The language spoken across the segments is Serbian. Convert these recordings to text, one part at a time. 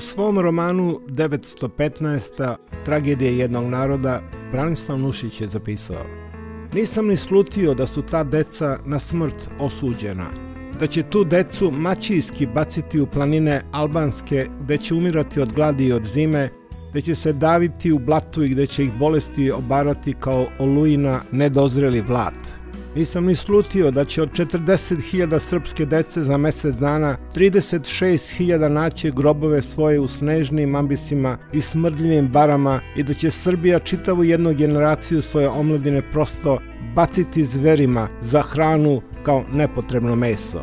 svom romanu 915. Tragedija jednog naroda Branislav Nušić je zapisao: "Nisam ni slutio da su ta deca na smrt osuđena, da će tu decu maćijski baciti u planine albanske, gde će umirati od gladi i od zime, gde će se daviti u blatu i gde će ih bolesti obarati kao olujina nedozreli vlat. Nisam ni slutio da će od 40.000 srpske dece za mesec dana 36.000 naći grobove svoje u snežnim ambisima i smrdljivim barama i da će Srbija čitavu jednu generaciju svoje omladine prosto baciti zverima za hranu kao nepotrebno meso.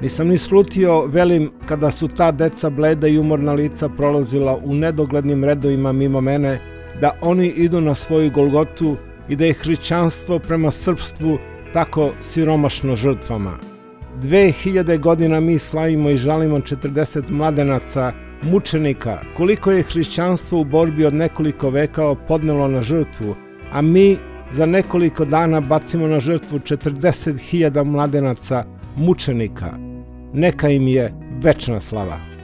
Nisam ni slutio, velim, kada su ta deca bleda i umorna lica prolazila u nedoglednim redovima mimo mene, da oni idu na svoju Golgotu i da je hrišćanstvo prema srpstvu tako siromašno žrtvama. 2000 godina mi slavimo i žalimo 40 mladenaca, mučenika, koliko je hrišćanstvo u borbi od nekoliko vekao podnelo na žrtvu, a mi za nekoliko dana bacimo na žrtvu 40.000 mladenaca, mučenika. Neka im je večna slava."